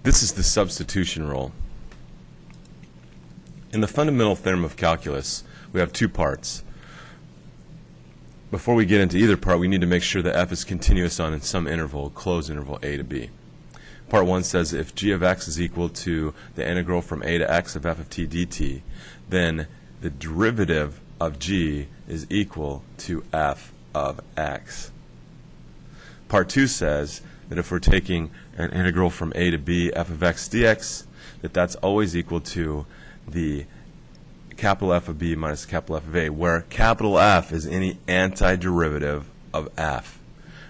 This is the substitution rule. In the fundamental theorem of calculus, we have two parts. Before we get into either part, we need to make sure that f is continuous on in some interval, closed interval a to b. Part 1 says if g of x is equal to the integral from a to x of f of t dt, then the derivative of g is equal to f of x. Part 2 says that if we're taking an integral from a to b f of x dx, that's always equal to the capital F of b minus capital F of a, where capital F is any antiderivative of f.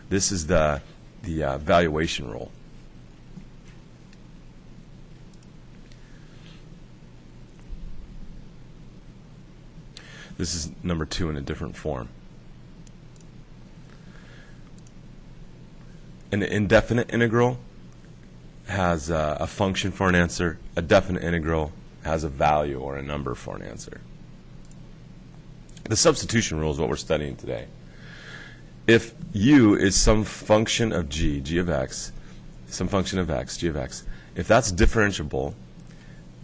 This is the valuation rule. This is number 2 in a different form. An indefinite integral has a function for an answer. A definite integral has a value or a number for an answer. The substitution rule is what we're studying today. If u is some function of g of x, some function of x, g of x, if that's differentiable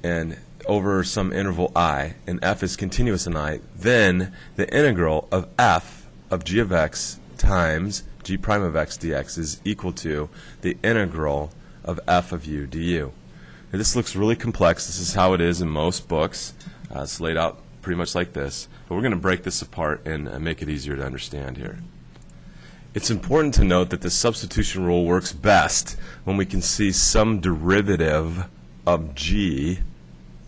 and over some interval I, and f is continuous in I, then the integral of f of g of x times g prime of x dx is equal to the integral of f of u du. Now, this looks really complex. This is how it is in most books. It's laid out pretty much like this. But we're going to break this apart and make it easier to understand here. It's important to note that the substitution rule works best when we can see some derivative of g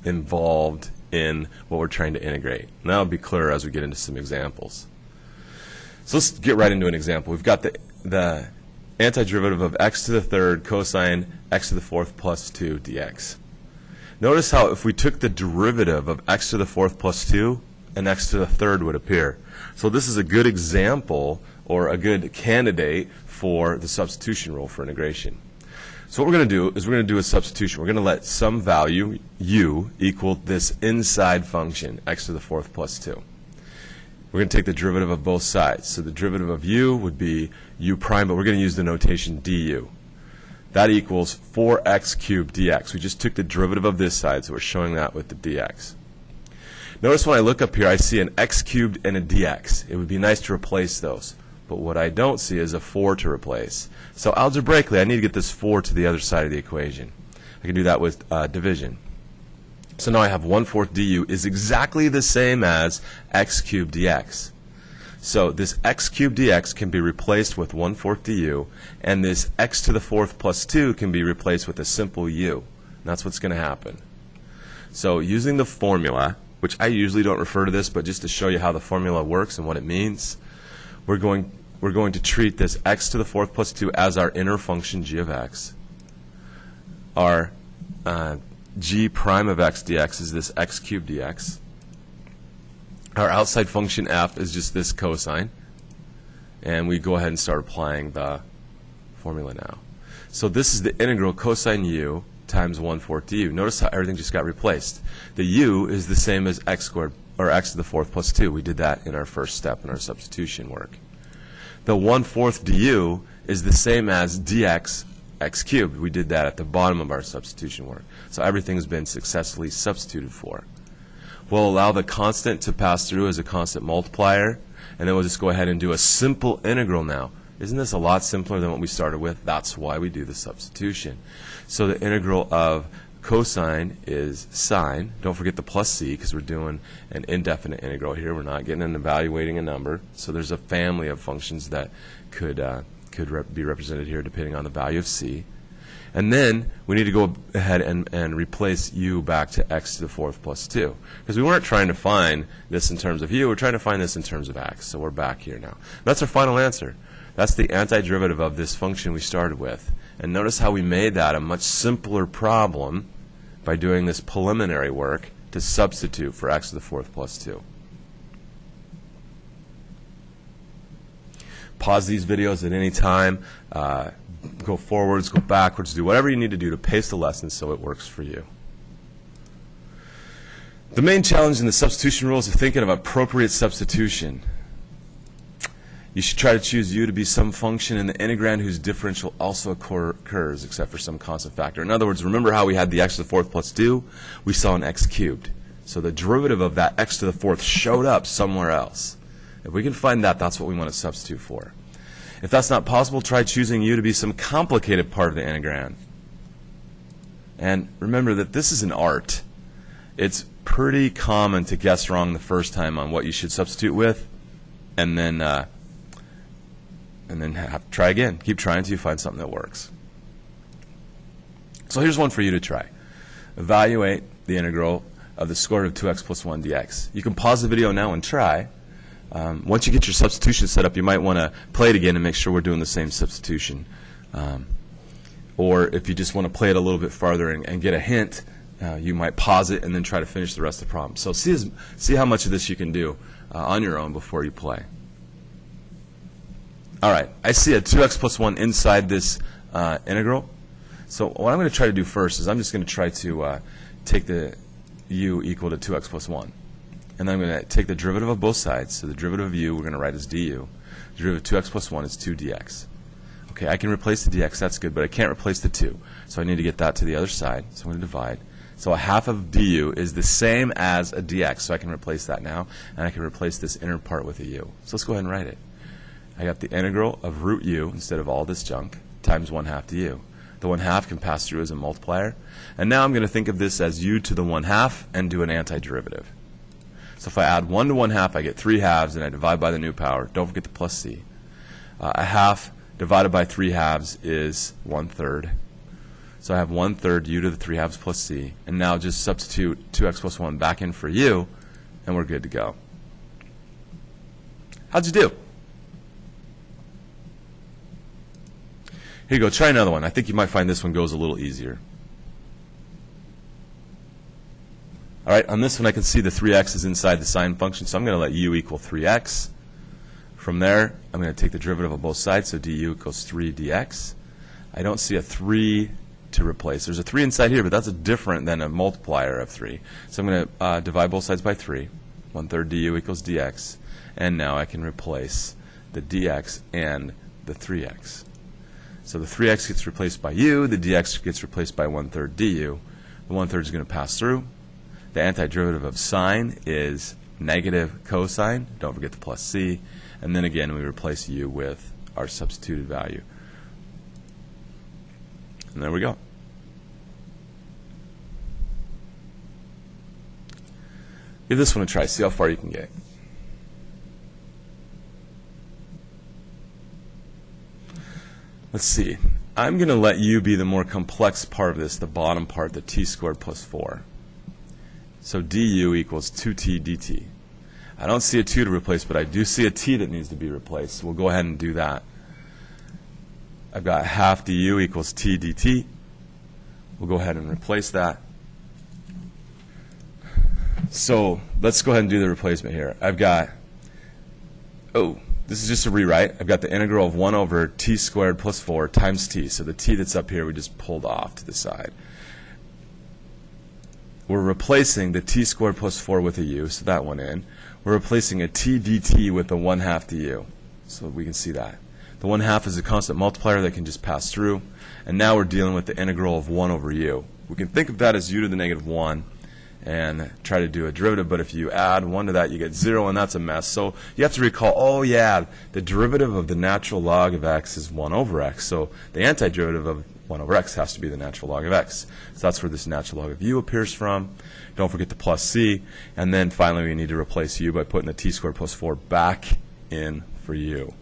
involved in what we're trying to integrate. And that'll be clearer as we get into some examples. So let's get right into an example. We've got the antiderivative of x to the third cosine x to the fourth plus 2 dx. Notice how if we took the derivative of x to the fourth plus 2, an x to the third would appear. So this is a good example or a good candidate for the substitution rule for integration. So what we're going to do is we're going to do a substitution. We're going to let some value, u, equal this inside function, x to the fourth plus 2. We're going to take the derivative of both sides. So the derivative of u would be u prime, but we're going to use the notation du. That equals 4x cubed dx. We just took the derivative of this side, so we're showing that with the dx. Notice when I look up here, I see an x cubed and a dx. It would be nice to replace those. But what I don't see is a 4 to replace. So algebraically, I need to get this 4 to the other side of the equation. I can do that with division. So now I have 1/4 du is exactly the same as x cubed dx. So this x cubed dx can be replaced with 1/4 du, and this x to the fourth plus 2 can be replaced with a simple u. And that's what's going to happen. So using the formula, which I usually don't refer to this, but just to show you how the formula works and what it means, we're going to treat this x to the fourth plus 2 as our inner function g of x. Our g prime of x dx is this x cubed dx. Our outside function f is just this cosine. And we go ahead and start applying the formula now. So this is the integral cosine u times 1/4 du. Notice how everything just got replaced. The u is the same as x squared, or x to the fourth plus 2. We did that in our first step in our substitution work. The 1/4 du is the same as dx x cubed. We did that at the bottom of our substitution work. So everything has been successfully substituted for. We'll allow the constant to pass through as a constant multiplier, and then we'll just go ahead and do a simple integral now. Isn't this a lot simpler than what we started with? That's why we do the substitution. So the integral of cosine is sine. Don't forget the plus c because we're doing an indefinite integral here. We're not getting and evaluating a number. So there's a family of functions that could be represented here depending on the value of c. And then we need to go ahead and replace u back to x to the fourth plus 2. Because we weren't trying to find this in terms of u, we're trying to find this in terms of x. So we're back here now. That's our final answer. That's the antiderivative of this function we started with. And notice how we made that a much simpler problem by doing this preliminary work to substitute for x to the fourth plus 2. Pause these videos at any time. Go forwards, go backwards, do whatever you need to do to pace the lesson so it works for you. The main challenge in the substitution rule is thinking of appropriate substitution. You should try to choose u to be some function in the integrand whose differential also occurs except for some constant factor. In other words, remember how we had the x to the fourth plus 2? We saw an x cubed. So the derivative of that x to the fourth showed up somewhere else. If we can find that, that's what we want to substitute for. If that's not possible, try choosing u to be some complicated part of the integrand. And remember that this is an art. It's pretty common to guess wrong the first time on what you should substitute with, and then have to try again. Keep trying until you find something that works. So here's one for you to try. Evaluate the integral of the square root of 2x plus 1 dx. You can pause the video now and try. Once you get your substitution set up, you might want to play it again and make sure we're doing the same substitution. Or if you just want to play it a little bit farther and get a hint, you might pause it and then try to finish the rest of the problem. So see how much of this you can do on your own before you play. All right, I see a 2x plus 1 inside this integral. So what I'm going to try to do first is I'm just going to try to take the u equal to 2x plus 1. And then I'm going to take the derivative of both sides. So the derivative of u we're going to write as du. The derivative of 2x plus 1 is 2 dx. Okay, I can replace the dx, that's good, but I can't replace the 2. So I need to get that to the other side. So I'm going to divide. So a half of du is the same as a dx, so I can replace that now. And I can replace this inner part with a u. So let's go ahead and write it. I got the integral of root u, instead of all this junk, times 1/2 du. The 1/2 can pass through as a multiplier. And now I'm going to think of this as u to the 1/2 and do an antiderivative. So if I add 1 to 1/2, I get 3 halves, and I divide by the new power. Don't forget the plus c. A half divided by 3 halves is 1/3. So I have 1/3 u to the 3 halves plus c. And now just substitute 2x plus 1 back in for u, and we're good to go. How'd you do? Here you go. Try another one. I think you might find this one goes a little easier. All right, on this one I can see the 3x is inside the sine function, so I'm going to let u equal 3x. From there, I'm going to take the derivative of both sides, so du equals 3 dx. I don't see a 3 to replace. There's a 3 inside here, but that's different than a multiplier of 3. So I'm going to divide both sides by 3. 1/3 du equals dx. And now I can replace the dx and the 3x. So the 3x gets replaced by u, the dx gets replaced by 1/3 du. The 1/3 is going to pass through. The antiderivative of sine is negative cosine. Don't forget the plus c. And then again, we replace u with our substituted value. And there we go. Give this one a try. See how far you can get. Let's see. I'm going to let u be the more complex part of this, the bottom part, the t squared plus 4. So du equals 2t dt. I don't see a 2 to replace, but I do see a t that needs to be replaced. So we'll go ahead and do that. I've got half du equals t dt. We'll go ahead and replace that. So let's go ahead and do the replacement here. I've got, this is just a rewrite. I've got the integral of 1 over t squared plus 4 times t. So the t that's up here we just pulled off to the side. We're replacing the t squared plus 4 with a u, so that went in. We're replacing a t dt with a 1/2 du, so we can see that. The 1/2 is a constant multiplier that can just pass through. And now we're dealing with the integral of 1 over u. We can think of that as u to the negative 1 and try to do a derivative, but if you add 1 to that, you get 0, and that's a mess. So you have to recall, oh yeah, the derivative of the natural log of x is 1 over x. So the antiderivative of 1 over x has to be the natural log of x. So that's where this natural log of u appears from. Don't forget the plus c. And then finally we need to replace u by putting the t squared plus 4 back in for u.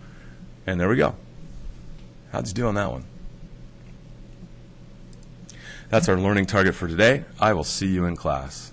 And there we go. How'd you do on that one? That's our learning target for today. I will see you in class.